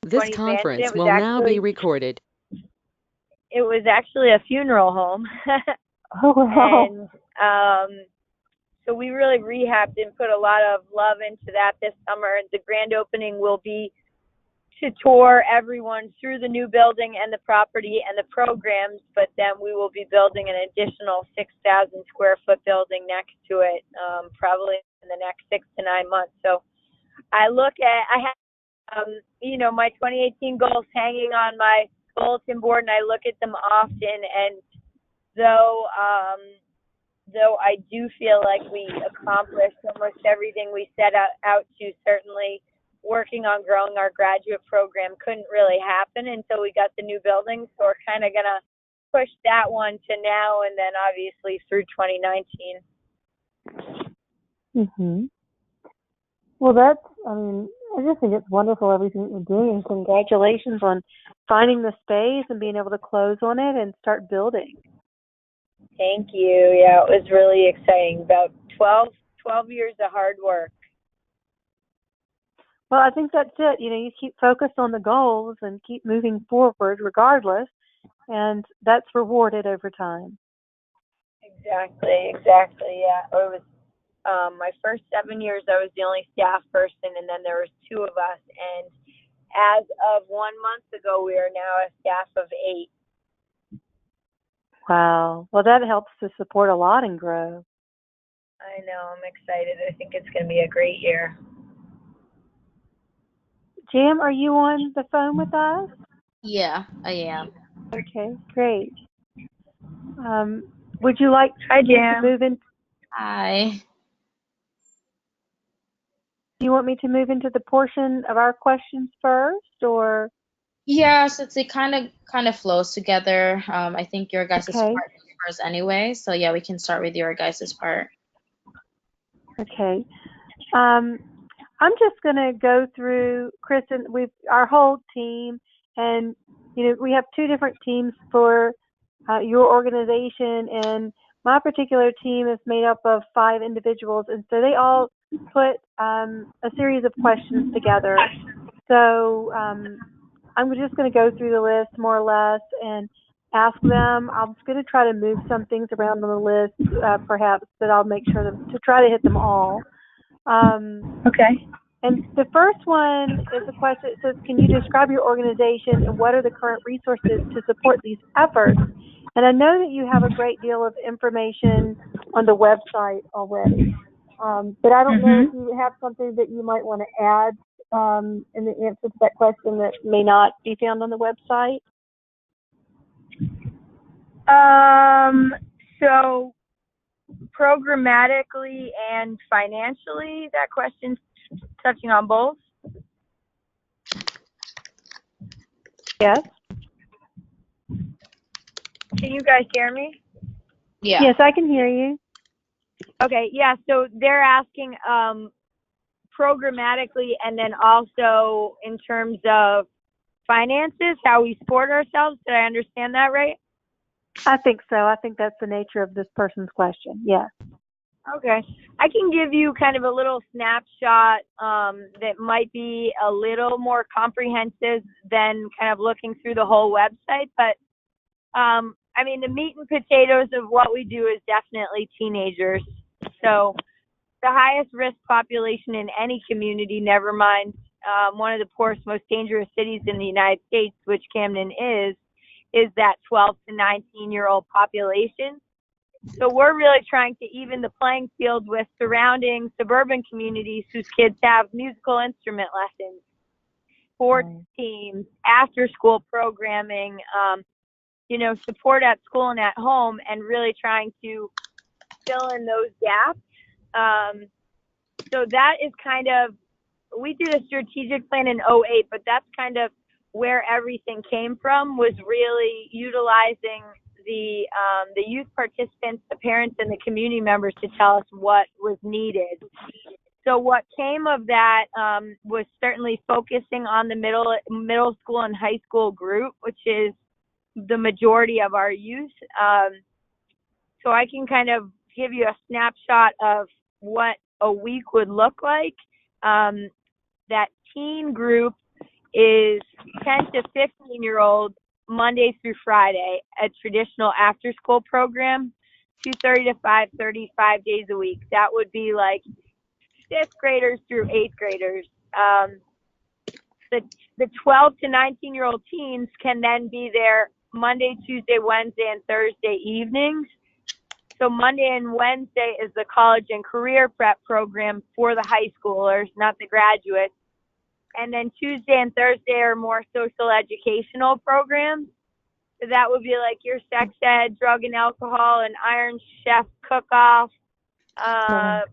This 20 expansion. conference will now be recorded. It was actually a funeral home. Oh, wow. And so we really rehabbed and put a lot of love into that this summer. The grand opening will be to tour everyone through the new building and the property and the programs, but then we will be building an additional 6,000 square foot building next to it, probably in the next 6 to 9 months. So I have, my 2018 goals hanging on my bulletin board, and I look at them often. And though I do feel like we accomplished almost everything we set out to, certainly working on growing our graduate program couldn't really happen until we got the new building. So we're kind of going to push that one to now and then obviously through 2019. Mm-hmm. Well, I just think it's wonderful everything that you're doing, and congratulations on finding the space and being able to close on it and start building. Thank you. Yeah, it was really exciting. About 12 years of hard work. Well, I think that's it. You keep focused on the goals and keep moving forward regardless, and that's rewarded over time. Exactly. Yeah, it was my first 7 years. I was the only staff person, and then there was 2 of us. And as of 1 month ago, we are now a staff of 8. Wow. Well, that helps to support a lot and grow. I know. I'm excited. I think it's going to be a great year. Jam, are you on the phone with us? Yeah, I am. Okay, great. Would you like Hi, Jam. to move in? Hi. Do you want me to move into the portion of our questions first, or? Yeah, since it kind of flows together. I think your guys' Okay. part is first anyway. So yeah, we can start with your guys' part. Okay. I'm just going to go through, Kristin, our whole team, and we have 2 different teams for your organization, and my particular team is made up of 5 individuals, and so they all put a series of questions together. So I'm just going to go through the list more or less and ask them. I'm just going to try to move some things around on the list, perhaps, but I'll make sure to try to hit them all. Okay. And the first one is a question that says, can you describe your organization and what are the current resources to support these efforts? And I know that you have a great deal of information on the website already, but I don't know if you have something that you might want to add in the answer to that question that may not be found on the website. So programmatically and financially, that question's touching on both? Yes. Can you guys hear me? Yeah. Yes, I can hear you. Okay, yeah, so they're asking programmatically and then also in terms of finances, how we support ourselves. Did I understand that right? I think so. I think that's the nature of this person's question. Yes. Okay. I can give you kind of a little snapshot that might be a little more comprehensive than kind of looking through the whole website. But, the meat and potatoes of what we do is definitely teenagers. So the highest risk population in any community, never mind one of the poorest, most dangerous cities in the United States, which Camden is that 12 to 19-year-old population. So we're really trying to even the playing field with surrounding suburban communities whose kids have musical instrument lessons, sports teams, after-school programming, support at school and at home, and really trying to fill in those gaps. So that is kind of, we did a strategic plan in '08, but that's kind of where everything came from, was really utilizing the youth participants, the parents, and the community members to tell us what was needed. So what came of that was certainly focusing on the middle school and high school group, which is the majority of our youth. So I can kind of give you a snapshot of what a week would look like. That teen group is 10 to 15-year-olds Monday through Friday, a traditional after-school program, 2:30 to 5:30, 5 days a week. That would be like fifth graders through eighth graders. The 12 to 19-year-old teens can then be there Monday, Tuesday, Wednesday, and Thursday evenings. So Monday and Wednesday is the college and career prep program for the high schoolers, not the graduates. And then Tuesday and Thursday are more social educational programs. So that would be like your sex ed, drug and alcohol, an Iron Chef cook-off, a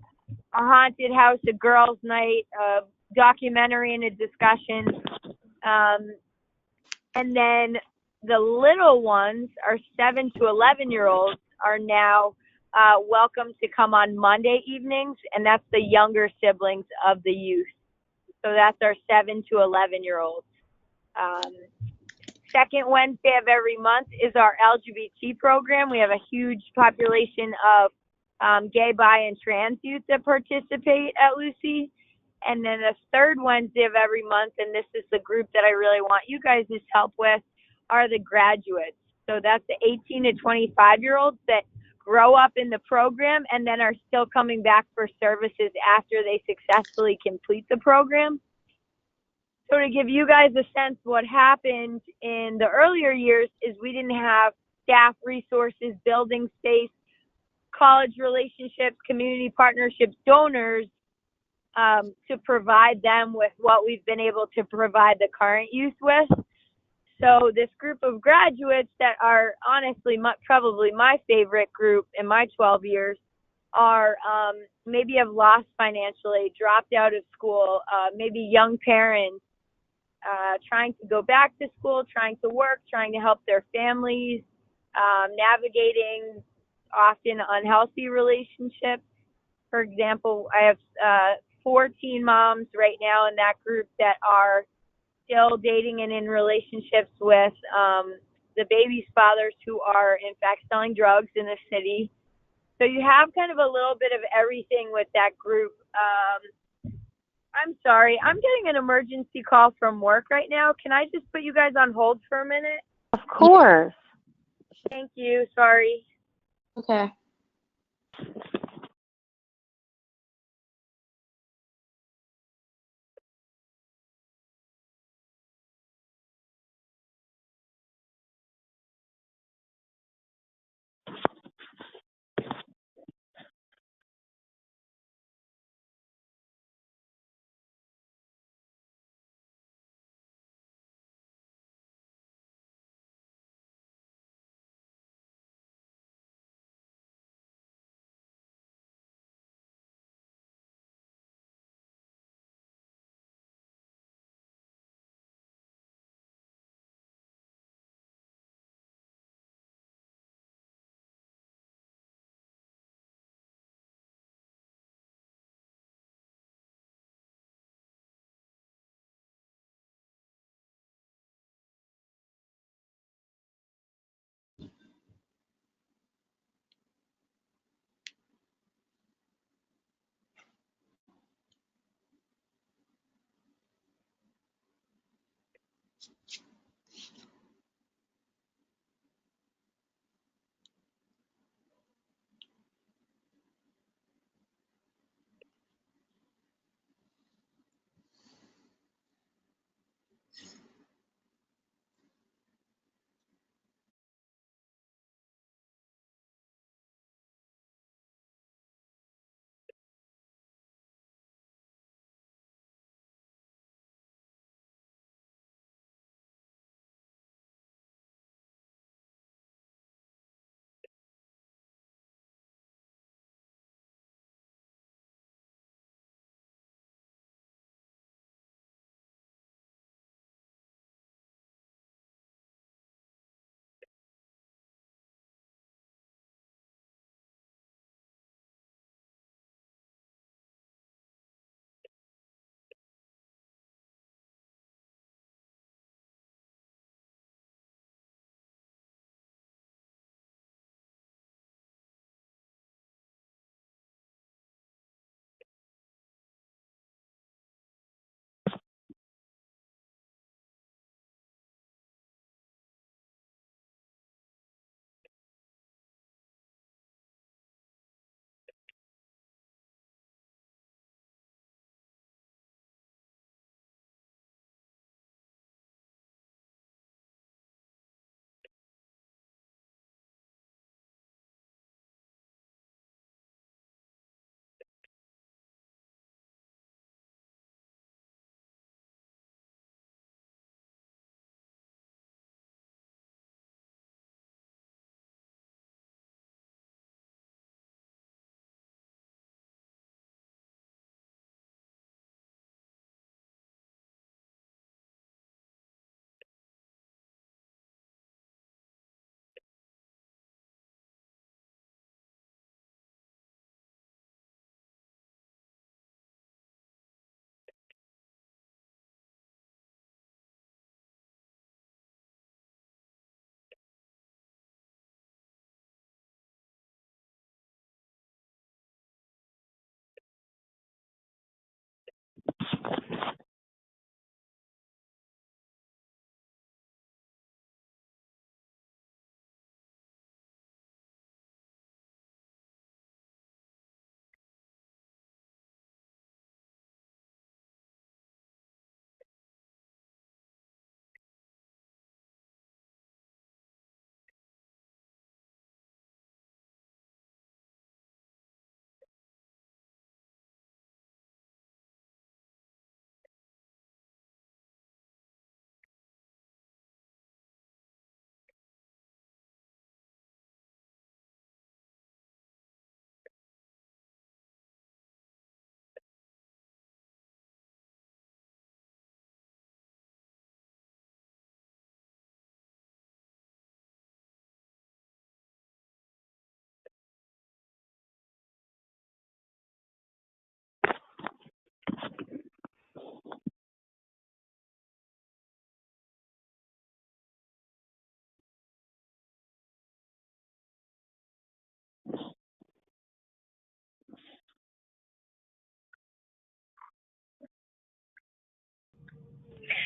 haunted house, a girls' night, a documentary and a discussion. And then the little ones, our 7 to 11-year-olds, are now welcome to come on Monday evenings, and that's the younger siblings of the youth. So that's our 7 to 11-year-olds. Second Wednesday of every month is our LGBT program. We have a huge population of gay, bi, and trans youth that participate at Lucy. And then the third Wednesday of every month, and this is the group that I really want you guys' help with, are the graduates. So that's the 18 to 25-year-olds that grow up in the program and then are still coming back for services after they successfully complete the program. So to give you guys a sense, what happened in the earlier years is we didn't have staff resources, building space, college relationships, community partnerships, donors to provide them with what we've been able to provide the current youth with. So this group of graduates that are honestly probably my favorite group in my 12 years are maybe have lost financial aid, dropped out of school, maybe young parents, trying to go back to school, trying to work, trying to help their families, navigating often unhealthy relationships. For example, I have 14 moms right now in that group that are still dating and in relationships with the baby's fathers who are in fact selling drugs in the city. So you have kind of a little bit of everything with that group. I'm sorry, I'm getting an emergency call from work right now. Can I just put you guys on hold for a minute? Of course. Thank you. Sorry. Okay.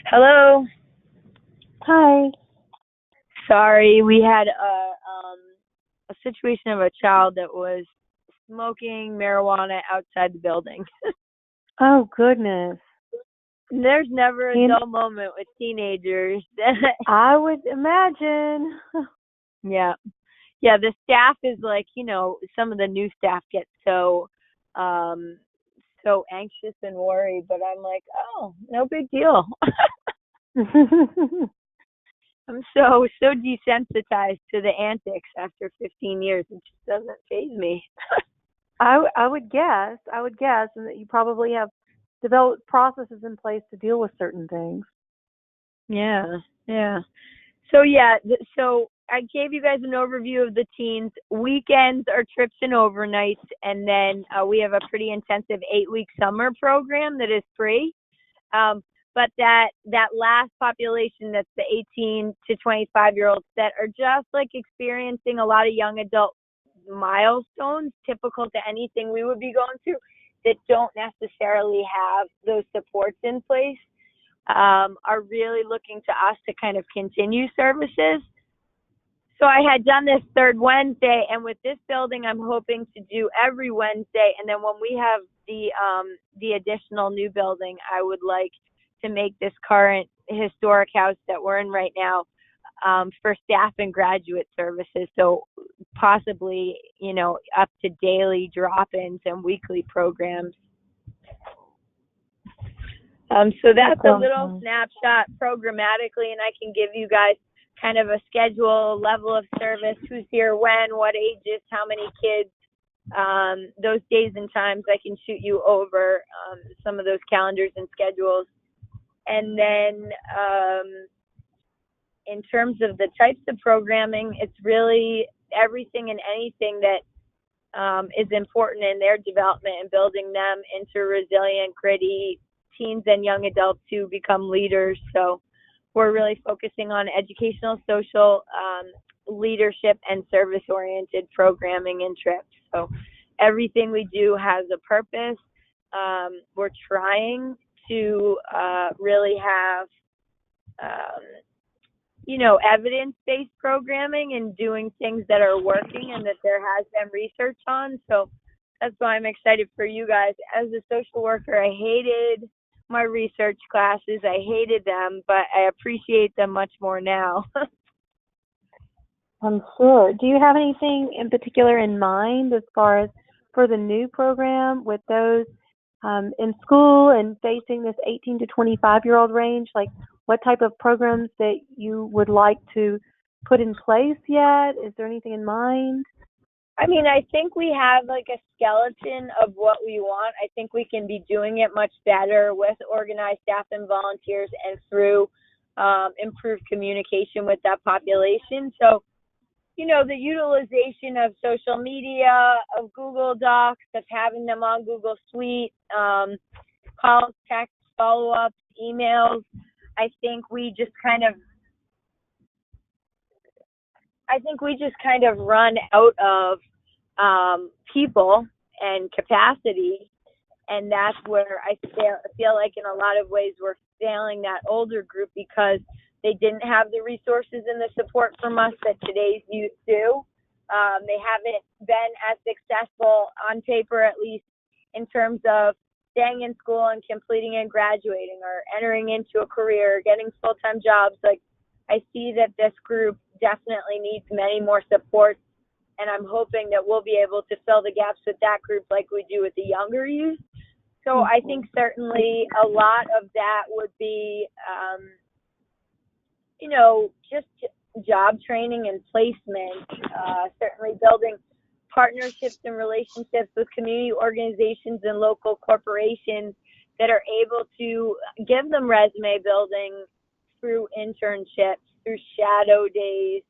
Hello. Hi. Sorry, we had a situation of a child that was smoking marijuana outside the building. Oh, goodness. There's never a And dull moment with teenagers. I would imagine. Yeah. Yeah, the staff is like, some of the new staff get um so anxious and worried, but I'm like, "Oh, no big deal." I'm so desensitized to the antics after 15 years. It just doesn't faze me. I would guess, and that you probably have developed processes in place to deal with certain things. Yeah. Yeah. So so I gave you guys an overview of the teens. Weekends are trips and overnights, and then we have a pretty intensive 8-week summer program that is free. But that last population, that's the 18 to 25-year-olds that are just like experiencing a lot of young adult milestones typical to anything we would be going through, that don't necessarily have those supports in place, are really looking to us to kind of continue services. So I had done this third Wednesday, and with this building, I'm hoping to do every Wednesday. And then when we have the additional new building, I would like to make this current historic house that we're in right now for staff and graduate services. So possibly, up to daily drop-ins and weekly programs. So that's a little snapshot programmatically, and I can give you guys kind of a schedule, level of service, who's here when, what ages, how many kids, those days and times. I can shoot you over some of those calendars and schedules. And then in terms of the types of programming, it's really everything and anything that is important in their development and building them into resilient, gritty teens and young adults who become leaders. So we're really focusing on educational, social, leadership, and service-oriented programming and trips. So everything we do has a purpose. We're trying to really have, evidence-based programming and doing things that are working and that there has been research on. So that's why I'm excited for you guys. As a social worker, I hated my research classes. I hated them, but I appreciate them much more now. I'm sure. Do you have anything in particular in mind as far as for the new program with those in school and facing this 18 to 25-year-old range? Like, what type of programs that you would like to put in place yet? Is there anything in mind? I mean, I think we have like a skeleton of what we want. I think we can be doing it much better with organized staff and volunteers and through improved communication with that population. So, the utilization of social media, of Google Docs, of having them on Google Suite, calls, texts, follow-ups, emails. I think we just kind of run out of people and capacity, And that's where I feel like in a lot of ways we're failing that older group because they didn't have the resources and the support from us that today's youth do. They haven't been as successful on paper, at least in terms of staying in school and completing and graduating or entering into a career, getting full-time jobs. Like, I see that this group definitely needs many more supports, and I'm hoping that we'll be able to fill the gaps with that group like we do with the younger youth. So I think certainly a lot of that would be, just job training and placement, certainly building partnerships and relationships with community organizations and local corporations that are able to give them resume building through internships, through shadow days.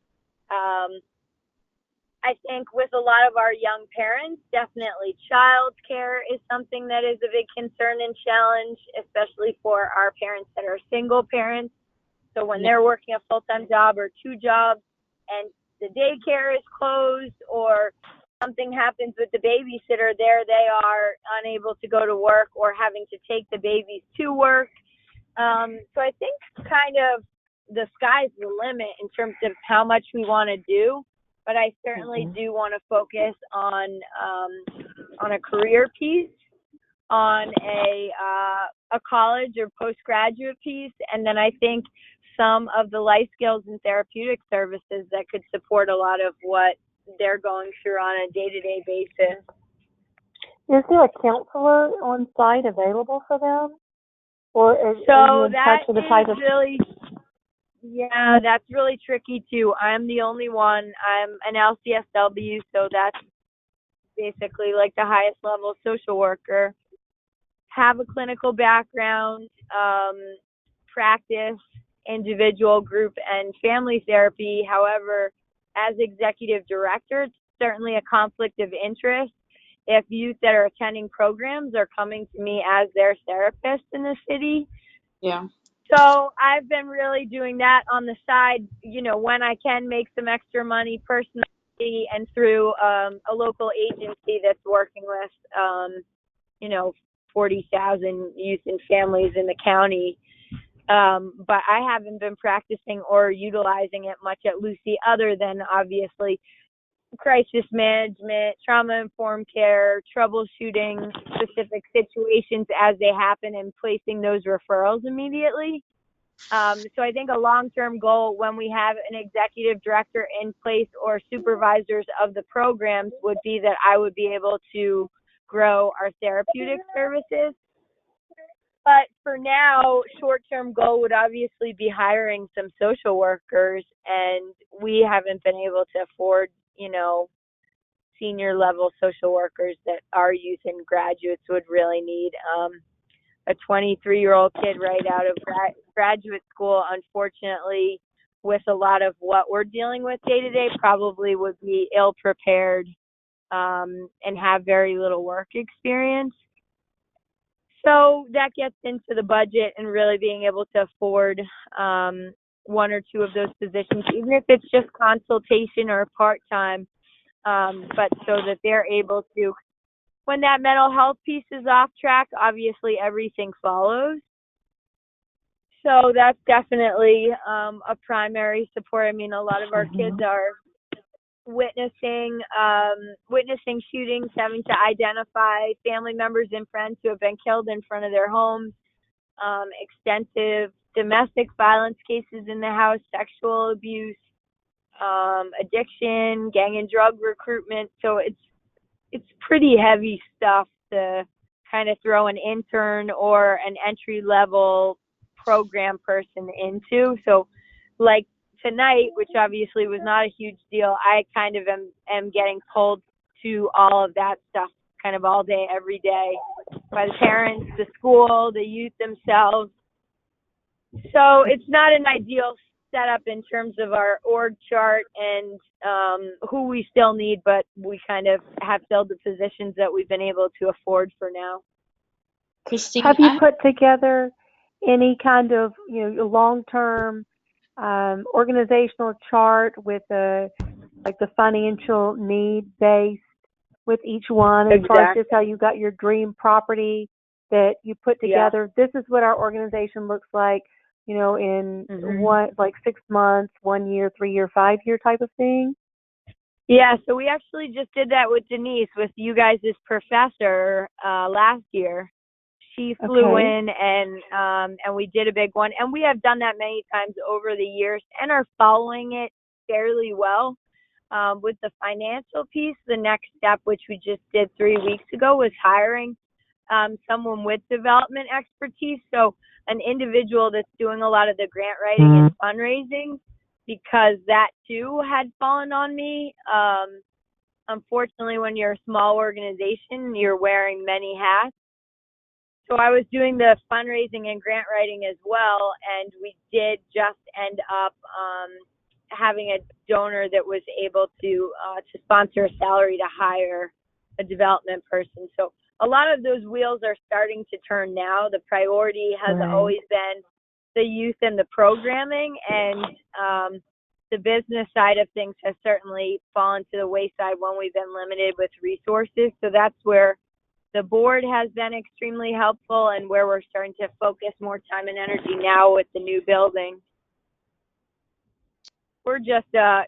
I think with a lot of our young parents, definitely child care is something that is a big concern and challenge, especially for our parents that are single parents. So when they're working a full-time job or two jobs and the daycare is closed or something happens with the babysitter, there they are unable to go to work or having to take the babies to work. So I think kind of the sky's the limit in terms of how much we want to do. But I certainly do want to focus on a career piece, on a college or postgraduate piece, and then I think some of the life skills and therapeutic services that could support a lot of what they're going through on a day-to-day basis. Is there a counselor on site available for them? Or are you in touch with the type of... Yeah, that's really tricky too. I'm the only one. I'm an LCSW, so that's basically like the highest level social worker. Have a clinical background, practice individual, group, and family therapy. However, as executive director, it's certainly a conflict of interest if youth that are attending programs are coming to me as their therapist in the city. Yeah. So I've been really doing that on the side, when I can make some extra money personally and through a local agency that's working with, 40,000 youth and families in the county. But I haven't been practicing or utilizing it much at Lucy other than obviously crisis management, trauma-informed care, troubleshooting specific situations as they happen and placing those referrals immediately. So I think a long-term goal when we have an executive director in place or supervisors of the programs would be that I would be able to grow our therapeutic services. But for now, short-term goal would obviously be hiring some social workers, and we haven't been able to afford senior level social workers that our youth and graduates would really need. A 23-year-old kid right out of graduate school, unfortunately, with a lot of what we're dealing with day to day, probably would be ill prepared and have very little work experience. So that gets into the budget and really being able to afford one or two of those positions, even if it's just consultation or part-time, but so that they're able to, when that mental health piece is off track, obviously everything follows. So that's definitely a primary support. I mean, a lot of our kids are witnessing shootings, having to identify family members and friends who have been killed in front of their homes, extensive domestic violence cases in the house, sexual abuse, addiction, gang and drug recruitment. So it's pretty heavy stuff to kind of throw an intern or an entry level program person into. So like tonight, which obviously was not a huge deal, I kind of am getting pulled to all of that stuff kind of all day, every day, by the parents, the school, the youth themselves. So it's not an ideal setup in terms of our org chart and who we still need, but we kind of have filled the positions that we've been able to afford for now. Kristin, have you put together any kind of long-term organizational chart with the financial need-based with each one, as far as just how you got your dream property that you put together. This is what our organization looks like, you know, in one, like 6 months, 1 year, 3 year, 5 year type of thing. Yeah, so we actually just did that with Denise, with you guys' professor last year. She flew in and we did a big one, and we have done that many times over the years and are following it fairly well. With the financial piece, the next step, which we just did 3 weeks ago, was hiring someone with development expertise. So an individual that's doing a lot of the grant writing and fundraising, because that too had fallen on me. Unfortunately, when you're a small organization, you're wearing many hats. So I was doing the fundraising and grant writing as well, and we did just end up having a donor that was able to sponsor a salary to hire a development person. So a lot of those wheels are starting to turn now. The priority has always been the youth and the programming, and the business side of things has certainly fallen to the wayside when we've been limited with resources. So that's where the board has been extremely helpful, and where we're starting to focus more time and energy now with the new building. We're just just a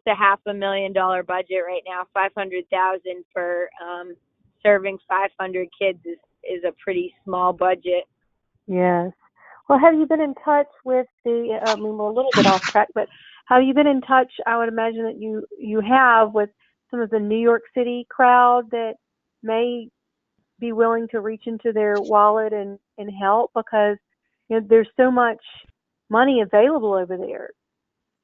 $500,000 budget right now. $500,000 for serving 500 kids is a pretty small budget. Yes. Well, have you been in touch with the? I mean, we're a little bit off track, but have you been in touch? I would imagine that you have, with some of the New York City crowd that may be willing to reach into their wallet and help, because there's so much money available over there,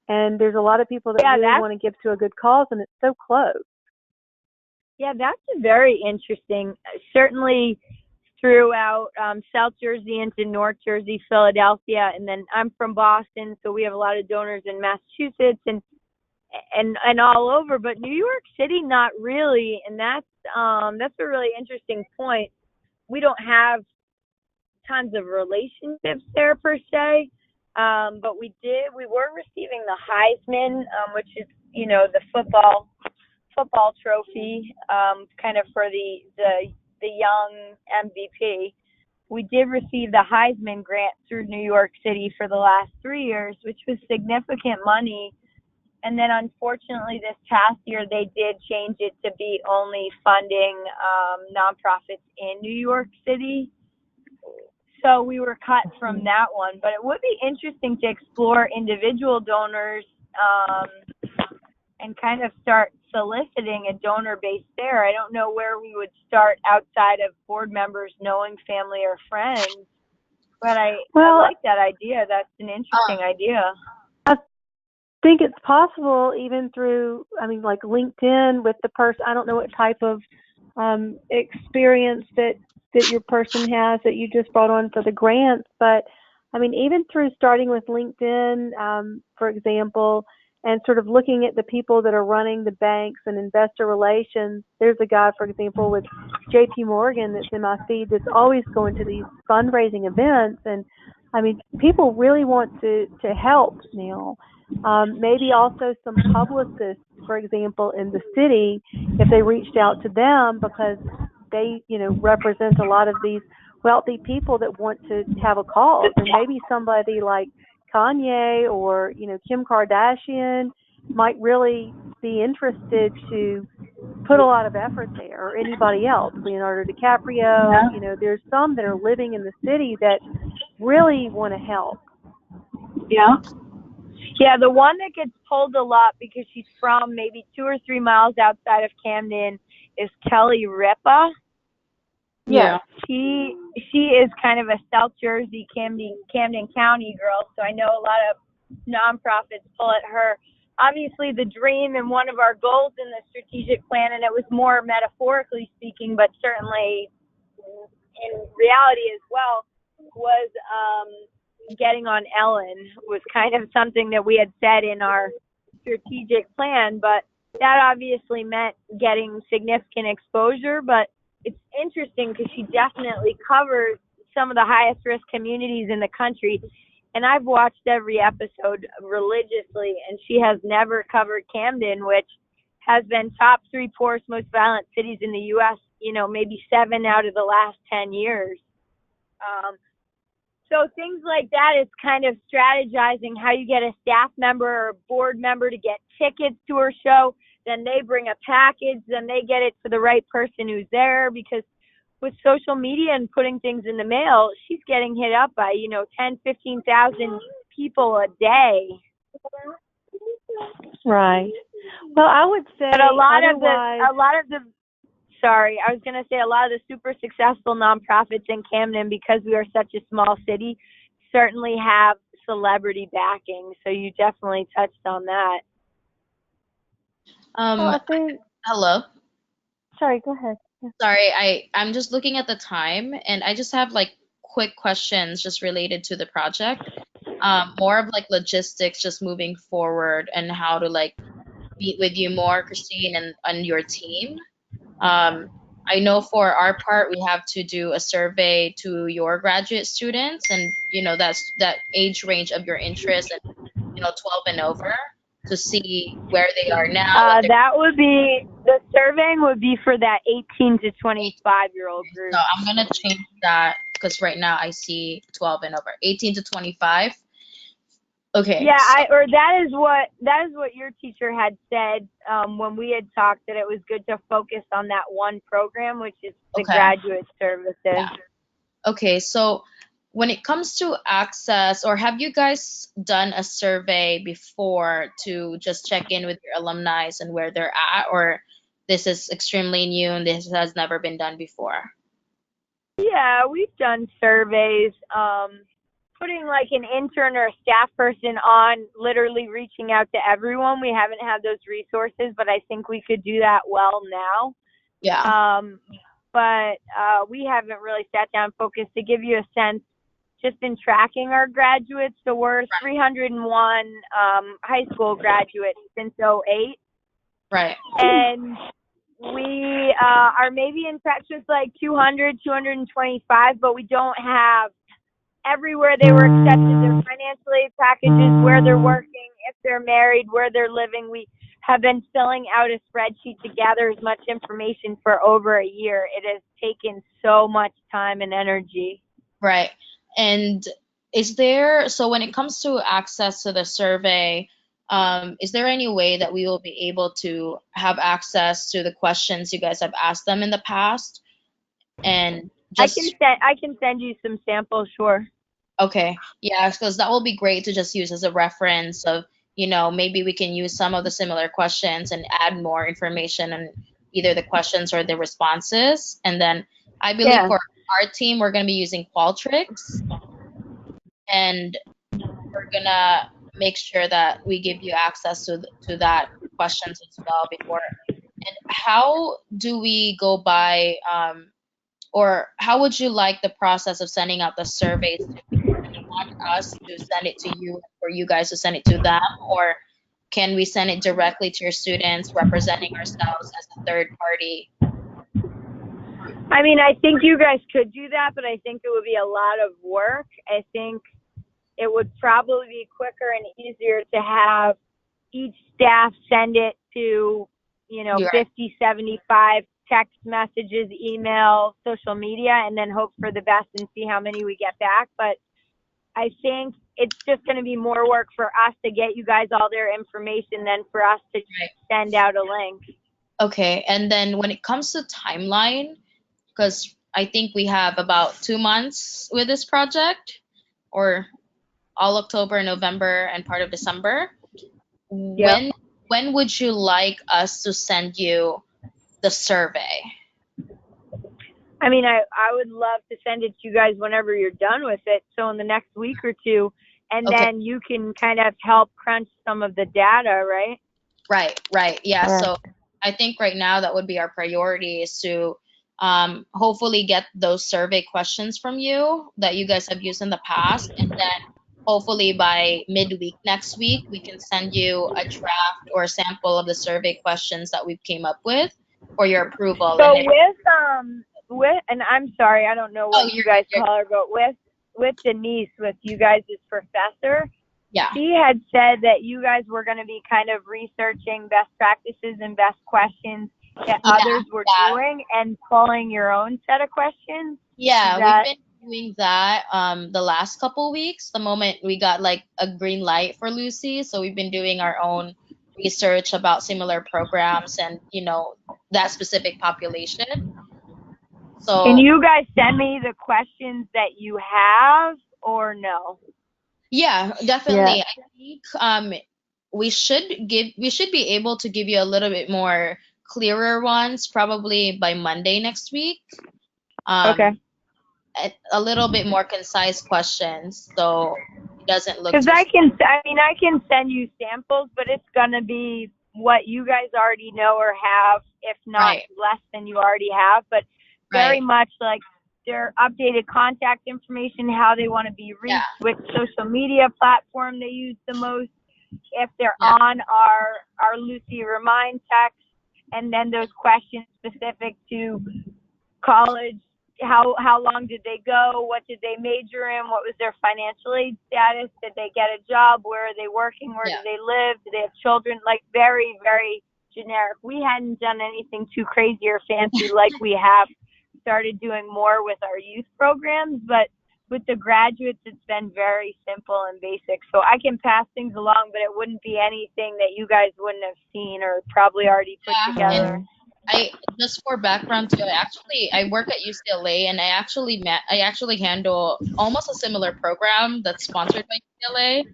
and there's a lot of people that really want to give to a good cause, and it's so close. Yeah, that's very interesting. Certainly throughout South Jersey into North Jersey, Philadelphia, and then I'm from Boston, so we have a lot of donors in Massachusetts and all over, but New York City, not really. And that's a really interesting point. We don't have tons of relationships there per se, but we were receiving the Heisman, which is the football trophy, kind of for the young MVP. We did receive the Heisman grant through New York City for the last 3 years, which was significant money. And then unfortunately this past year they did change it to be only funding nonprofits in New York City. So we were cut from that one. But it would be interesting to explore individual donors and kind of start soliciting a donor base there. I don't know where we would start outside of board members knowing family or friends. But I like that idea. That's an interesting idea. I think it's possible even through, like LinkedIn with the person. I don't know what type of experience that your person has that you just brought on for the grants, but even through starting with LinkedIn, for example, and sort of looking at the people that are running the banks and investor relations. There's a guy, for example, with JP Morgan that's in my feed that's always going to these fundraising events, and people really want to help now. Maybe also some publicists, for example, in the city, if they reached out to them, because they, represent a lot of these wealthy people that want to have a cause. And maybe somebody like Kanye or, Kim Kardashian might really be interested to put a lot of effort there, or anybody else, Leonardo DiCaprio. There's some that are living in the city that really want to help. Yeah, the one that gets pulled a lot because she's from maybe 2 or 3 miles outside of Camden is Kelly Ripa. Yeah. She is kind of a South Jersey, Camden County girl, so I know a lot of nonprofits pull at her. Obviously, the dream and one of our goals in the strategic plan, and it was more metaphorically speaking, but certainly in reality as well, was getting on Ellen was kind of something that we had said in our strategic plan, but that obviously meant getting significant exposure. But it's interesting because she definitely covers some of the highest risk communities in the country, and I've watched every episode religiously, and she has never covered Camden, which has been top 3 poorest, most violent cities in the U.S., maybe 7 out of the last 10 years. So things like that is kind of strategizing how you get a staff member or a board member to get tickets to her show. Then they bring a package, then they get it to the right person who's there, because with social media and putting things in the mail, she's getting hit up by, 10, 15,000 people a day. Right. Well, I would say But a lot of the super successful nonprofits in Camden, because we are such a small city, certainly have celebrity backing. So you definitely touched on that. Well, I think. Hello. Sorry, go ahead. Sorry, I'm just looking at the time, and I just have like quick questions just related to the project. More of like logistics, just moving forward, and how to like meet with you more, Christine, and your team. I know for our part, we have to do a survey to your graduate students, and that's that age range of your interest, and 12 and over, to see where they are now. The surveying would be for that 18 to 25-year-old group. So I'm gonna change that, because right now I see 12 and over, 18 to 25. Okay. Yeah, that is what your teacher had said when we had talked, that it was good to focus on that one program, which is the graduate services. Yeah. Okay, so when it comes to access, or have you guys done a survey before to just check in with your alumni and where they're at, or this is extremely new and this has never been done before? Yeah, we've done surveys. Putting like an intern or a staff person on, literally reaching out to everyone. We haven't had those resources, but I think we could do that well now. Yeah. But we haven't really sat down and focused. To give you a sense, just in tracking our graduates, so we're 301 high school graduates since '08. Right. And we are maybe in touch with like 200, 225, but we don't have everywhere they were accepted, their financial aid packages, where they're working, if they're married, where they're living. We have been filling out a spreadsheet to gather as much information for over a year. It has taken so much time and energy. Right. And so when it comes to access to the survey, is there any way that we will be able to have access to the questions you guys have asked them in the past? And just I can send you some samples, sure. Okay, yeah, because that will be great to just use as a reference of, maybe we can use some of the similar questions and add more information on either the questions or the responses. And then I believe for our team, we're going to be using Qualtrics, and we're going to make sure that we give you access to that questions as well before. And how do we go by, or how would you like the process of sending out the surveys to be? Do you want us to send it to you, or you guys to send it to them, or can we send it directly to your students, representing ourselves as a third party? I mean, I think you guys could do that, but I think it would be a lot of work. I think it would probably be quicker and easier to have each staff send it to, 50, 75 text messages, email, social media, and then hope for the best and see how many we get back. But I think it's just going to be more work for us to get you guys all their information than for us to send out a link. Okay, and then when it comes to timeline, because I think we have about 2 months with this project, or all October, November, and part of December. Yep. When would you like us to send you the survey? I mean, I would love to send it to you guys whenever you're done with it. So in the next week or two, and then you can kind of help crunch some of the data, right? Right. Yeah. So I think right now that would be our priority, is to hopefully get those survey questions from you that you guys have used in the past. And then hopefully by midweek next week, we can send you a draft or a sample of the survey questions that we've came up with for your approval. So with and I'm sorry, I don't know what you guys call her, but with Denise, with you guys as professor, Yeah. she had said that you guys were going to be kind of researching best practices and best questions that others were doing and pulling your own set of questions. Yeah, That, we've been doing that the last couple weeks, the moment we got like a green light for Lucy. So we've been doing our own research about similar programs and, that specific population. So can you guys send me the questions that you have or no? yeah, definitely. I think we should be able to give you a little bit more clearer ones probably by Monday next week. Okay. A little bit more concise questions, so it doesn't look Because too. I can send you samples, but it's gonna be what you guys already know or have, if not Right. less than you already have, but very Right. much like their updated contact information, how they want to be reached, Yeah. which social media platform they use the most, if they're Yeah. on our Lucy Remind text, and then those questions specific to college. How long did they go? What did they major in? What was their financial aid status? Did they get a job? Where are they working? Where Yeah. do they live? Do they have children? Like very, very generic. We hadn't done anything too crazy or fancy like we have started doing more with our youth programs, but with the graduates, it's been very simple and basic. So I can pass things along, but it wouldn't be anything that you guys wouldn't have seen or probably already put together. I just for background too, I work at UCLA and I actually handle almost a similar program that's sponsored by UCLA.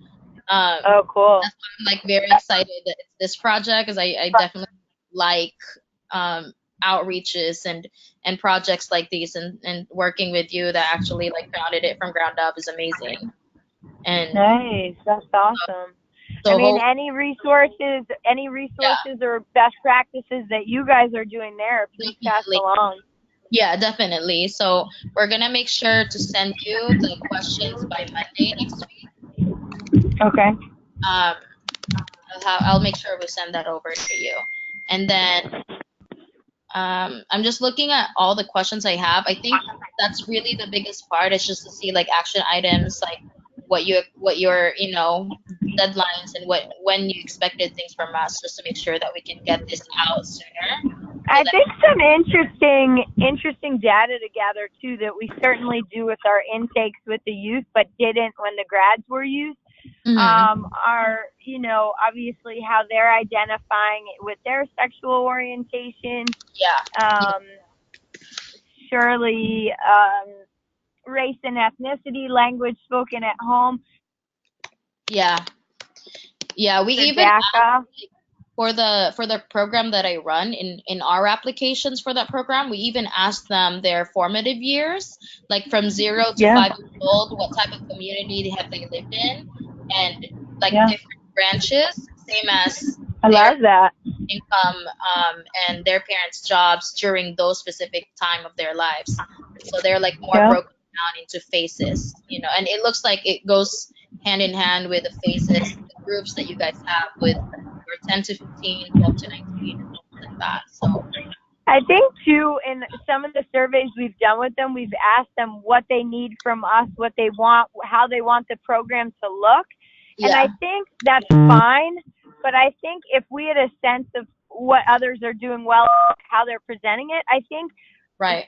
Oh, cool. That's why I'm like very excited that it's this project, because I definitely like outreaches and projects like these, and working with you that actually like founded it from ground up is amazing. And Nice, that's awesome. so I mean, any resources or best practices that you guys are doing there, please pass Definitely. along. Yeah, definitely. So we're gonna make sure to send you the questions by Monday next week. Okay. I'll make sure we send that over to you. And then I'm just looking at all the questions I have. I think that's really the biggest part, is just to see like action items, like what your deadlines and when you expected things from us, just to make sure that we can get this out sooner. I think some interesting data to gather too, that we certainly do with our intakes with the youth, but didn't when the grads were used. Are obviously how they're identifying it with their sexual orientation. Yeah. Surely race and ethnicity, language spoken at home. Yeah. We even for the program that I run in our applications for that program, we even ask them their formative years, like from 0 to 5 years old, what type of community have they lived in, and like different branches, same as I love that income and their parents' jobs during those specific time of their lives. So they're like more broken down into phases, and it looks like it goes hand in hand with the phases, the groups that you guys have with your 10 to 15, 12 to 19, like that. So I think too, in some of the surveys we've done with them, we've asked them what they need from us, what they want, how they want the program to look. And I think that's fine, but I think if we had a sense of what others are doing well, how they're presenting it, I think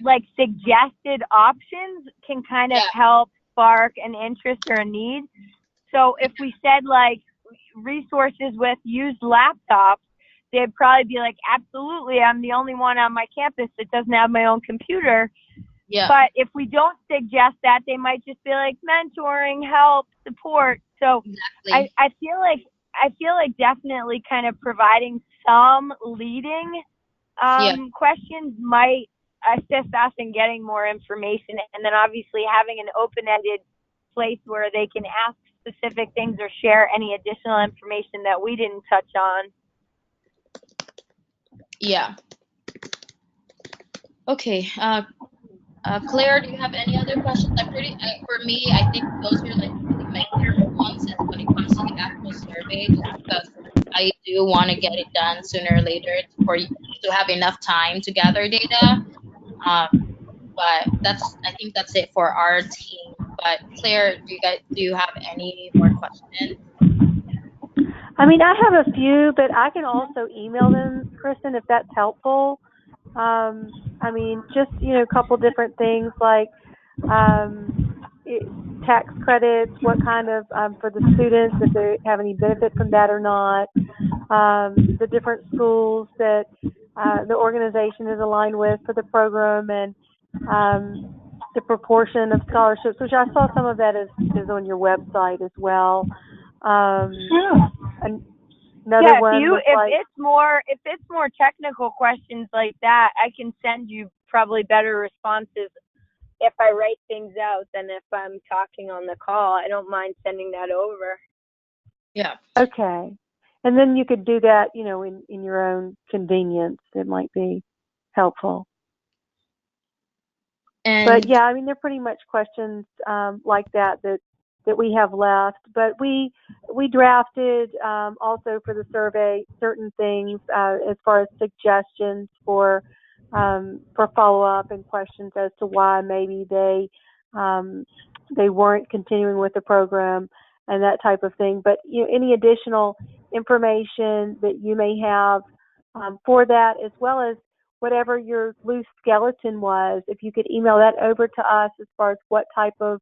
like suggested options can kind of help spark an interest or a need. So if we said like resources with used laptops, they'd probably be like, absolutely, I'm the only one on my campus that doesn't have my own computer. Yeah. But if we don't suggest that, they might just be like mentoring, help, support. So I feel like definitely kind of providing some leading questions might assist us in getting more information, and then obviously having an open-ended place where they can ask specific things or share any additional information that we didn't touch on. Yeah. Okay. Claire, do you have any other questions? For me, I think those are like really my favorite ones when it comes to the actual survey, just because I do want to get it done sooner or later for you to have enough time to gather data. But I think that's it for our team. But Claire, do you have any more questions? I mean, I have a few, but I can also email them, Kristen, if that's helpful. I mean, just, a couple different things like tax credits, what kind of, for the students, if they have any benefit from that or not, the different schools that the organization is aligned with for the program, and the proportion of scholarships, which I saw some of that is on your website as well. Another Yeah, one was like, if it's more technical questions like that, I can send you probably better responses if I write things out than if I'm talking on the call. I don't mind sending that over. Yeah. okay. And then you could do that, in your own convenience. It might be helpful. But And yeah, I mean, they're pretty much questions like that we have left. But we drafted also for the survey certain things as far as suggestions for follow up and questions as to why maybe they weren't continuing with the program and that type of thing. But any additional information that you may have for that, as well as whatever your loose skeleton was, if you could email that over to us as far as what type of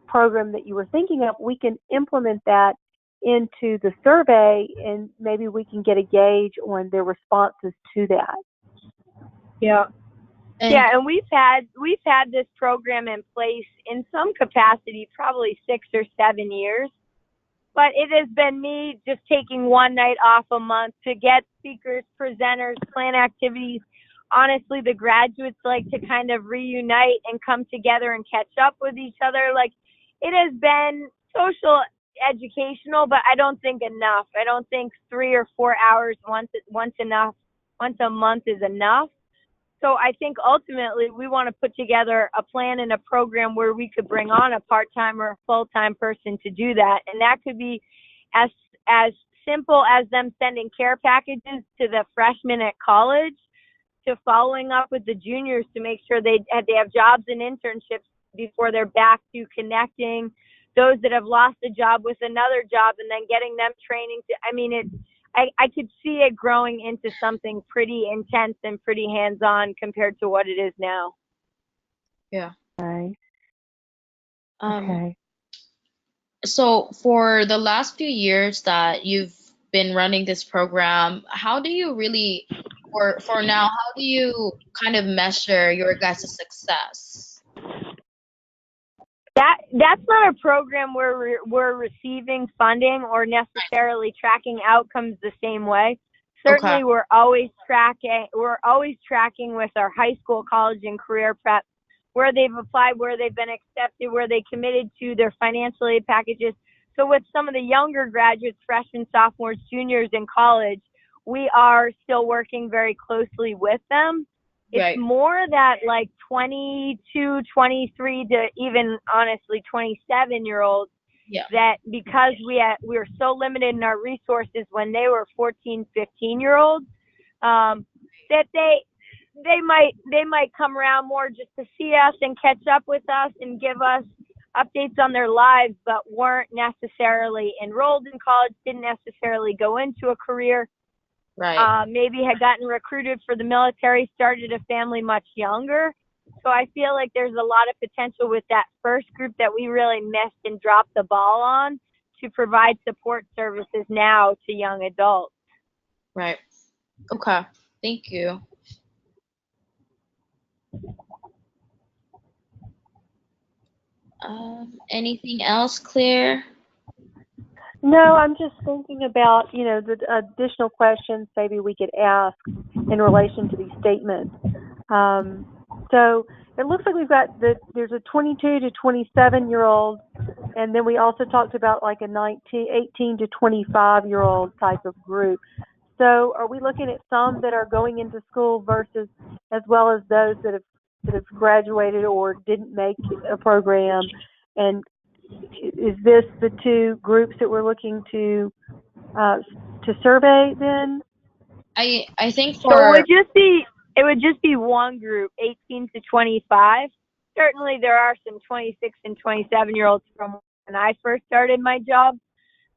program that you were thinking of, we can implement that into the survey, and maybe we can get a gauge on their responses to that. Yeah. And we've had this program in place in some capacity probably 6 or 7 years. But it has been me just taking one night off a month to get speakers, presenters, plan activities. Honestly, the graduates like to kind of reunite and come together and catch up with each other. Like, it has been social educational, but I don't think enough. I don't think 3 or 4 hours once a month is enough. So I think ultimately we want to put together a plan and a program where we could bring on a part-time or a full-time person to do that. And that could be as simple as them sending care packages to the freshmen at college, to following up with the juniors to make sure they have jobs and internships before they're back, to connecting those that have lost a job with another job and then getting them training. I could see it growing into something pretty intense and pretty hands-on compared to what it is now. yeah. Okay. Okay. So for the last few years that you've been running this program, how do you really, for now, how do you kind of measure your guys' success? That's not a program where we're receiving funding or necessarily tracking outcomes the same way. Certainly, we're always tracking with our high school, college, and career prep, where they've applied, where they've been accepted, where they committed to their financial aid packages. So with some of the younger graduates, freshmen, sophomores, juniors in college, we are still working very closely with them. It's more that like 22, 23 to even honestly 27-year-olds that, because we were so limited in our resources when they were 14, 15-year-olds, that they might come around more just to see us and catch up with us and give us updates on their lives, but weren't necessarily enrolled in college, didn't necessarily go into a career. Maybe had gotten recruited for the military, started a family much younger. So I feel like there's a lot of potential with that first group that we really missed and dropped the ball on, to provide support services now to young adults. Right. Okay. Thank you. Anything else, Claire? No, I'm just thinking about, the additional questions maybe we could ask in relation to these statements. So it looks like we've got there's a 22 to 27-year-old, and then we also talked about like a 18 to 25-year-old type of group. So are we looking at some that are going into school versus, as well as those that have graduated or didn't make a program? And is this the two groups that we're looking to survey then? I think so it would just be one group, 18 to 25. Certainly there are some 26 and 27-year-olds from when I first started my job.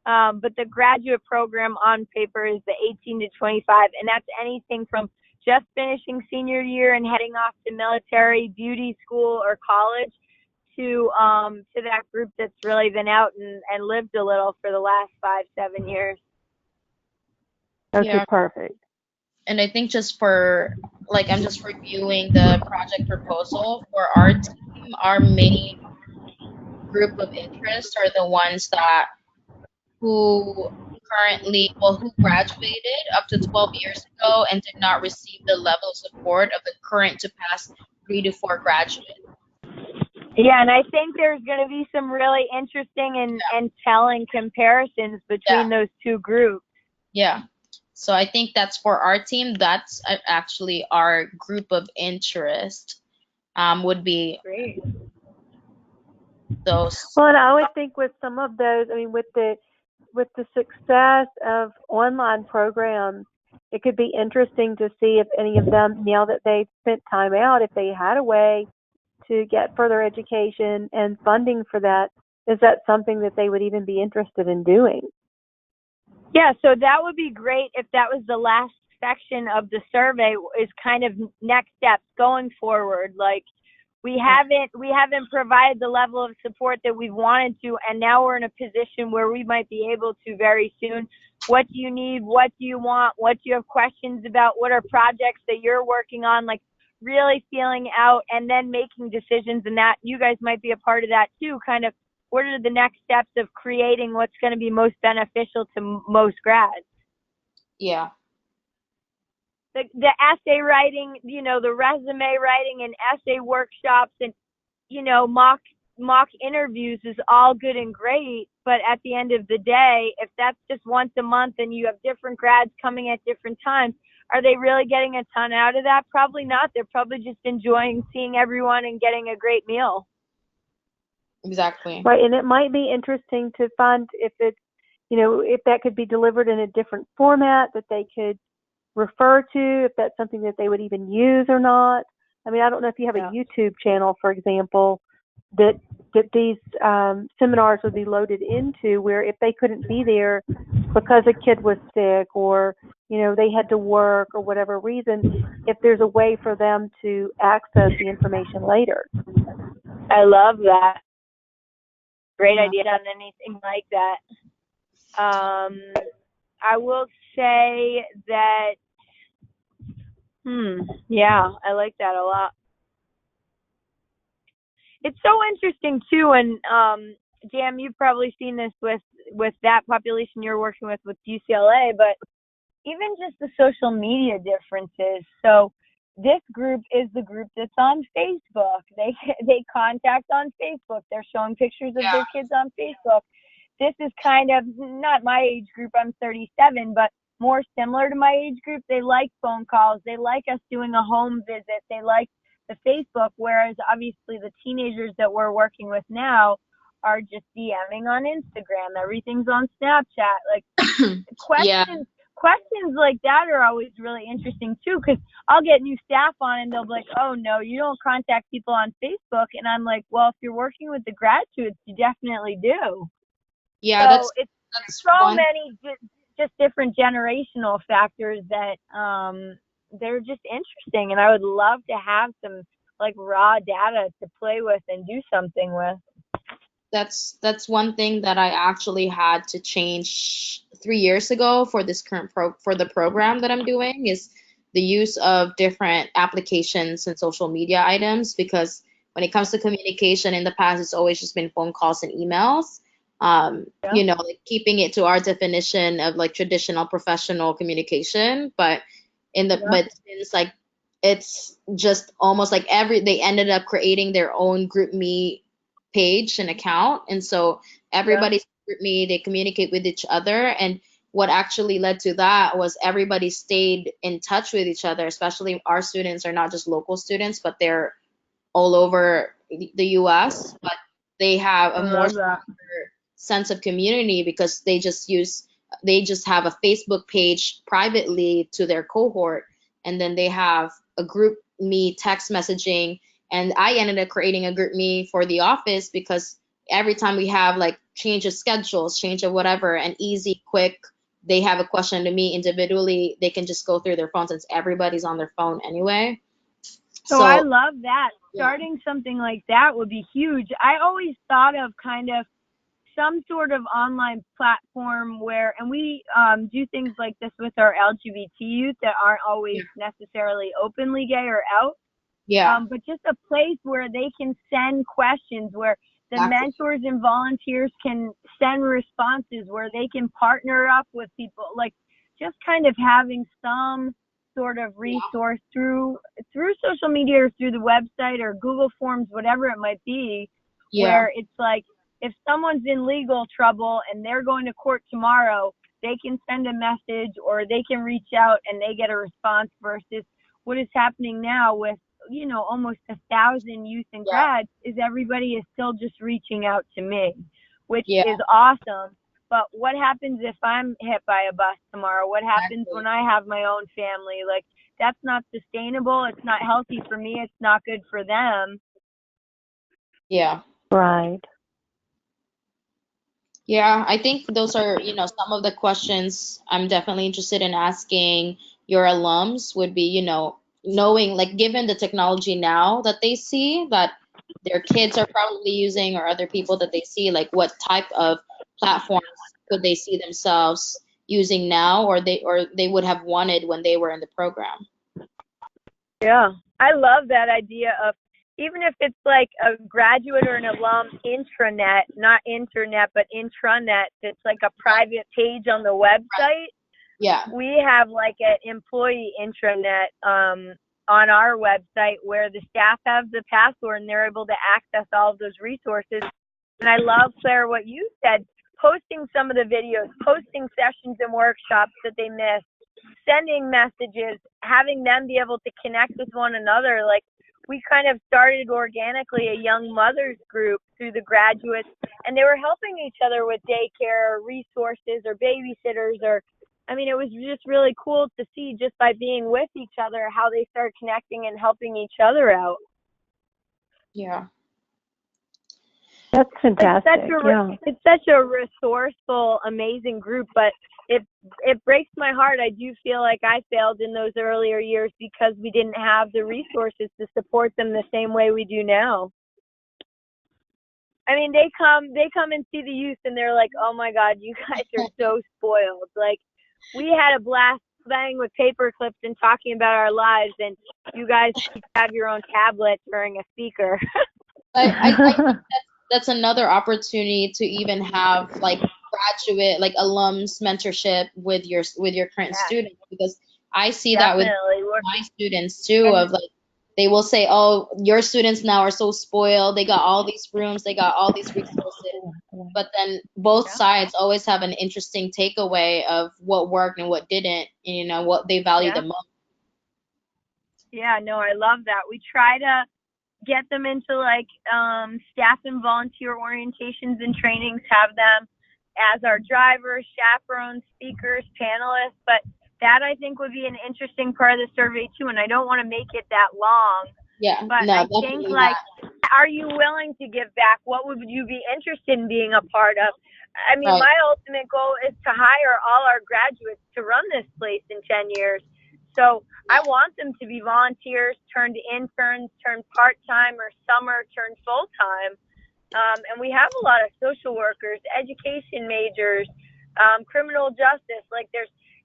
But the graduate program on paper is the 18 to 25, and that's anything from just finishing senior year and heading off to military, beauty school, or college, to that group that's really been out and lived a little for the last 5-7 years. Okay, Yeah. perfect. And I think just for, like, I'm just reviewing the project proposal for our team. Our main group of interest are the ones that who who graduated up to 12 years ago and did not receive the level of support of the current to past 3 to 4 graduates. Yeah, and I think there's going to be some really interesting and telling comparisons between those two groups. Yeah. So I think that's for our team. That's actually our group of interest, would be Great. those. Well, and I would think with some of those, I mean, with the success of online programs, it could be interesting to see if any of them, now that they've spent time out, if they had a way to get further education and funding for that, is that something that they would even be interested in doing? Yeah, so that would be great if that was the last section of the survey, is kind of next steps going forward. Like, we haven't provided the level of support that we've wanted to, and now we're in a position where we might be able to very soon. What do you need? What do you want? What do you have questions about? What are projects that you're working on? Like, really feeling out and then making decisions, and that you guys might be a part of that too. Kind of, what are the next steps of creating what's going to be most beneficial to most grads? Yeah. The essay writing, the resume writing and essay workshops and, mock interviews is all good and great. But at the end of the day, if that's just once a month and you have different grads coming at different times, are they really getting a ton out of that? Probably not. They're probably just enjoying seeing everyone and getting a great meal. Exactly. Right, and it might be interesting to find if it's, if that could be delivered in a different format that they could refer to, if that's something that they would even use or not. I mean, I don't know if you have a YouTube channel, for example, that these seminars would be loaded into, where if they couldn't be there because a kid was sick or, they had to work or whatever reason, if there's a way for them to access the information later. I love that. Great idea on anything like that. I will say that, yeah, I like that a lot. It's so interesting too, and Jam, you've probably seen this with that population you're working with UCLA, but even just the social media differences. So this group is the group that's on Facebook. They contact on Facebook. They're showing pictures of their kids on Facebook. This is kind of not my age group. I'm 37, but more similar to my age group. They like phone calls. They like us doing a home visit. They like the Facebook, whereas obviously the teenagers that we're working with now are just DMing on Instagram. Everything's on Snapchat. Like, questions like that are always really interesting too, because I'll get new staff on and they'll be like, oh no, you don't contact people on Facebook. And I'm like, well, if you're working with the graduates, you definitely do. Yeah, so that's so many just different generational factors that they're just interesting, and I would love to have some like raw data to play with and do something with. That's one thing that I actually had to change 3 years ago for this current for the program that I'm doing, is the use of different applications and social media items, because when it comes to communication in the past, it's always just been phone calls and emails. Like keeping it to our definition of like traditional professional communication, but but since like it's just almost like they ended up creating their own group me page and account, and so everybody's group me, they communicate with each other, and what actually led to that was everybody stayed in touch with each other, especially our students are not just local students, but they're all over the US, but they have a more sense of community because they just have a Facebook page privately to their cohort, and then they have a group me text messaging, and I ended up creating a group me for the office because every time we have like change of schedules, change of whatever, and easy, quick. They have a question to me individually, they can just go through their phone since everybody's on their phone anyway. So I So love that. yeah, Starting something like that would be huge. I always thought of kind of some sort of online platform where, and we do things like this with our LGBT youth that aren't always necessarily openly gay or out, yeah, but just a place where they can send questions, where the exactly. mentors and volunteers can send responses, where they can partner up with people, like just kind of having some sort of Yeah, resource through social media or through the website or Google Forms, whatever it might be, yeah, where it's like if someone's in legal trouble and they're going to court tomorrow, they can send a message or they can reach out and they get a response, versus what is happening now with, almost 1,000 youth and yeah, grads, is everybody is still just reaching out to me, which yeah, is awesome. But what happens if I'm hit by a bus tomorrow? What happens exactly. when I have my own family? Like, that's not sustainable. It's not healthy for me. It's not good for them. Yeah. Right. Yeah, I think those are, some of the questions I'm definitely interested in asking your alums would be, knowing, like, given the technology now that they see that their kids are probably using or other people that they see, like what type of platforms could they see themselves using now, or they would have wanted when they were in the program. Yeah, I love that idea of, even if it's like a graduate or an alum intranet, not internet, but intranet, it's like a private page on the website. Yeah. We have like an employee intranet on our website where the staff have the password and they're able to access all of those resources. And I love, Claire, what you said, posting some of the videos, posting sessions and workshops that they missed, sending messages, having them be able to connect with one another. Like, we kind of started organically a young mothers group through the graduates, and they were helping each other with daycare or resources or babysitters, or, I mean, it was just really cool to see, just by being with each other, how they started connecting and helping each other out. Yeah. That's fantastic. It's such a resourceful, amazing group, but it breaks my heart. I do feel like I failed in those earlier years because we didn't have the resources to support them the same way we do now. I mean, they come and see the youth and they're like, "Oh my God, you guys are so spoiled." Like, we had a blast playing with paper clips and talking about our lives, and you guys have your own tablet during a speaker. I think that's another opportunity to even have like graduate, like alums mentorship with your current Yeah, students, because I see that with definitely. my students too, And of like they will say, "Oh, your students now are so spoiled. They got all these rooms, they got all these resources." But then both yeah. sides always have an interesting takeaway of what worked and what didn't, and what they value Yeah. the most. Yeah, no, I love that. We try to get them into like staff and volunteer orientations and trainings, have them as our drivers, chaperones, speakers, panelists. But that, I think, would be an interesting part of the survey too. And I don't want to make it that long, Yeah, but no, I think, definitely like, not. are you willing to give back? What would you be interested in being a part of? I mean, Right. my ultimate goal is to hire all our graduates to run this place in 10 years. So I want them to be volunteers, turned interns, turned part-time, or summer, turned full-time. And we have a lot of social workers, education majors, criminal justice. Like,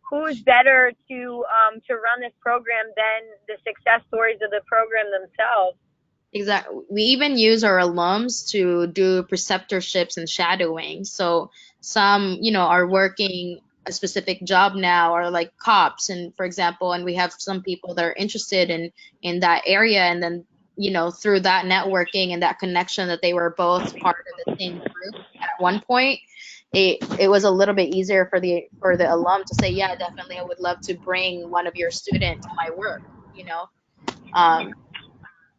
who's better to run this program than the success stories of the program themselves? Exactly. We even use our alums to do preceptorships and shadowing. So some, are working a specific job now, or like cops, and for example, and we have some people that are interested in that area, and then, through that networking and that connection that they were both part of the same group at one point, it was a little bit easier for the alum to say, yeah, definitely, I would love to bring one of your students to my work.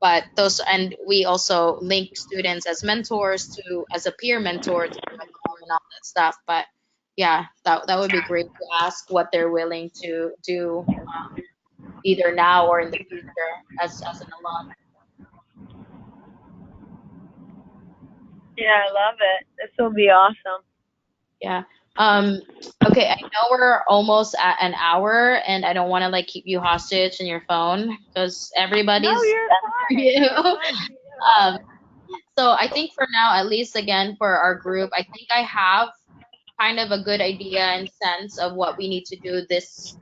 But and we also link students as mentors to as a peer mentor to their alum and all that stuff. But yeah, that would be great to ask what they're willing to do, either now or in the future as an alum. Yeah, I love it. This will be awesome. Yeah. Okay, I know we're almost at an hour, and I don't want to like keep you hostage in your phone because No, everybody's you're for fine. you. You're fine. Um, so I think for now, at least again for our group, I think I have kind of a good idea and sense of what we need to do this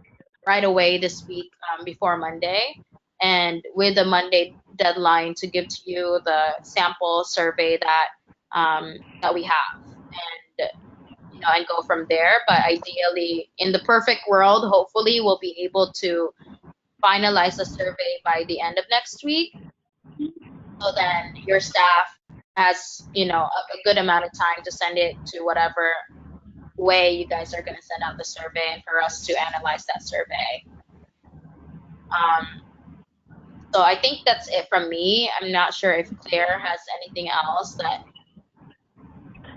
right away this week before Monday, and with the Monday deadline to give to you the sample survey that we have, and and go from there. But ideally, in the perfect world, hopefully we'll be able to finalize the survey by the end of next week, so then your staff has a good amount of time to send it to whatever way you guys are going to send out the survey and for us to analyze that survey. So I think that's it from me. I'm not sure if Claire has anything else that.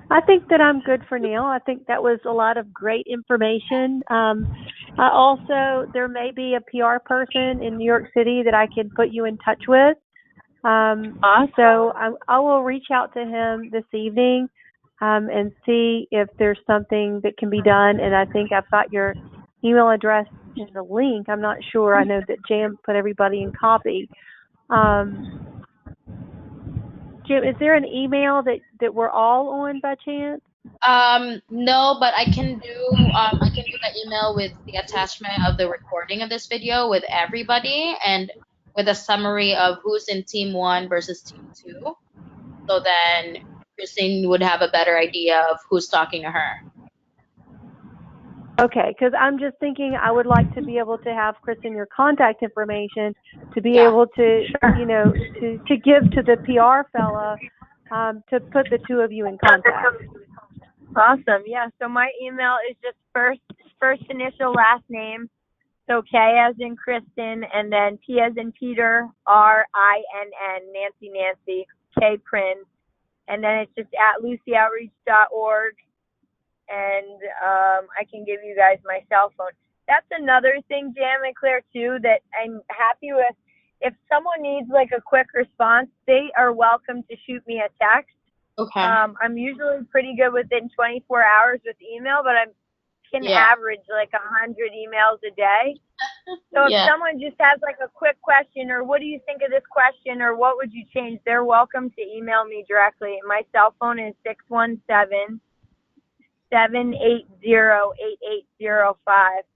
I think that I'm good for now. I think that was a lot of great information. I also, there may be a PR person in New York City that I can put you in touch with. Awesome. So I will reach out to him this evening and see if there's something that can be done. And I think I've got your email address in the link. I'm not sure. I know that Jim put everybody in copy. Jim, is there an email that we're all on by chance? No, but I can do the email with the attachment of the recording of this video with everybody and with a summary of who's in team 1 versus team 2. So then Kristin would have a better idea of who's talking to her. Okay, because I'm just thinking I would like to be able to have Kristin your contact information to be able to, to give to the PR fella to put the two of you in contact. Awesome. Yeah. So my email is just first initial last name. So K as in Kristin, and then P as in Peter, RINN, Nancy, K Prin, and then it's just at lucyoutreach.org. And I can give you guys my cell phone. That's another thing, Jam and Claire, too, that I'm happy with. If someone needs like a quick response, they are welcome to shoot me a text. Okay. I'm usually pretty good within 24 hours with email, but I can average like 100 emails a day. So if someone just has like a quick question, or what do you think of this question, or what would you change, they're welcome to email me directly. My cell phone is 617-780-8805,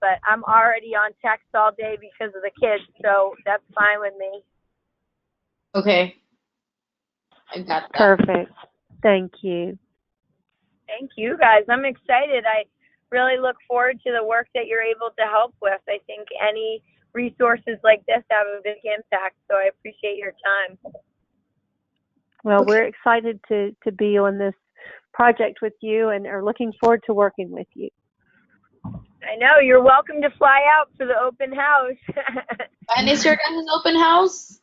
but I'm already on text all day because of the kids, so that's fine with me. Okay. I got that. Perfect. Thank you. Thank you, guys. I'm excited. I really look forward to the work that you're able to help with. I think any resources like this have a big impact, so I appreciate your time. Well, we're excited to be on this project with you and are looking forward to working with you. I know. You're welcome to fly out for the open house. And is your guys' open house?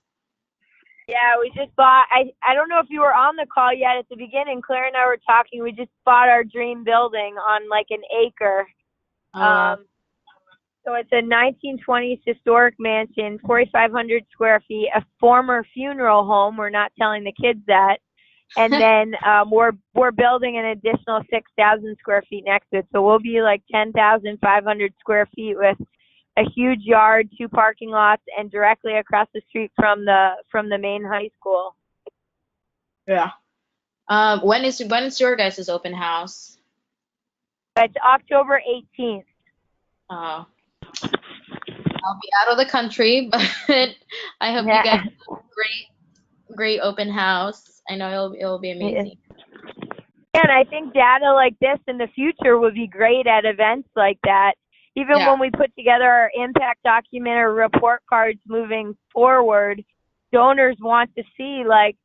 Yeah, we just bought, I don't know if you were on the call yet at the beginning. Claire and I were talking. We just bought our dream building on like an acre. So it's a 1920s historic mansion, 4,500 square feet, a former funeral home. We're not telling the kids that. And then we're building an additional 6,000 square feet next to it. So we'll be like 10,500 square feet with a huge yard, 2 parking lots, and directly across the street from the main high school. Yeah. When is your guys' open house? It's October 18th. Oh. I'll be out of the country, but I hope you guys have a great open house. I know it'll be amazing. And I think data like this in the future would be great at events like that. Even when we put together our impact document or report cards moving forward, donors want to see like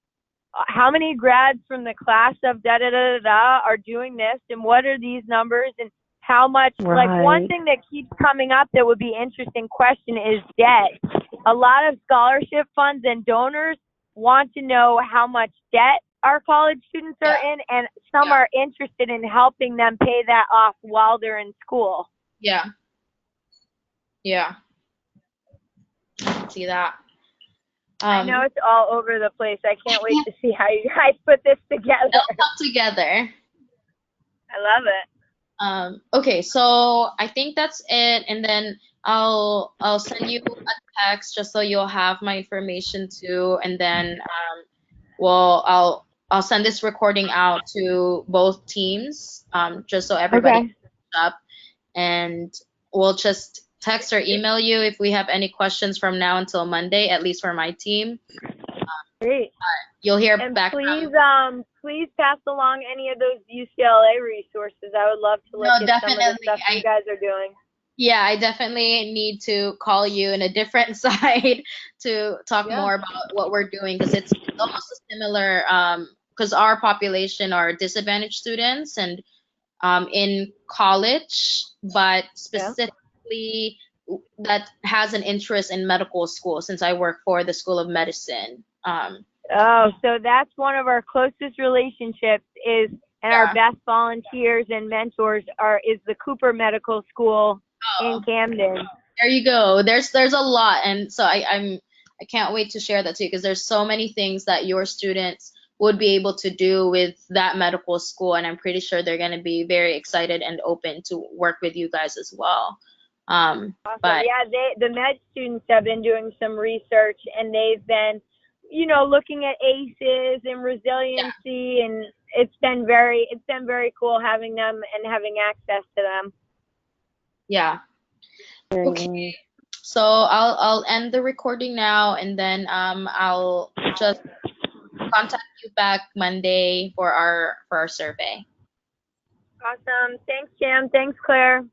how many grads from the class of da-da-da-da-da are doing this, and what are these numbers, and how much, like one thing that keeps coming up that would be an interesting question is debt. A lot of scholarship funds and donors want to know how much debt our college students are in, and some are interested in helping them pay that off while they're in school. Yeah. Yeah. I can see that. I know it's all over the place. I can't wait to see how you guys put this together. It'll come together. I love it. Okay, so I think that's it, and then I'll send you a text just so you'll have my information too, and then well I'll send this recording out to both teams just so everybody Okay. can catch up, and we'll just text or email you if we have any questions from now until Monday, at least for my team. Great. You'll hear And back please, from please pass along any of those UCLA resources. I would love to look No, at some of the definitely. stuff you guys are doing. Yeah, I definitely need to call you in a different side to talk Yeah. more about what we're doing because it's almost a similar because our population are disadvantaged students and in college, but specifically that has an interest in medical school since I work for the School of Medicine. Oh, so that's one of our closest relationships and our best volunteers and mentors is the Cooper Medical School in Camden. There you go. There's a lot, and so I can't wait to share that too because there's so many things that your students would be able to do with that medical school, and I'm pretty sure they're going to be very excited and open to work with you guys as well. Awesome. But Yeah, the med students have been doing some research, and they've been, looking at ACEs and resiliency, and it's been very cool having them and having access to them. yeah. Okay. So I'll end the recording now, and then I'll just contact you back Monday for our survey. Awesome. Thanks, Jam. Thanks, Claire.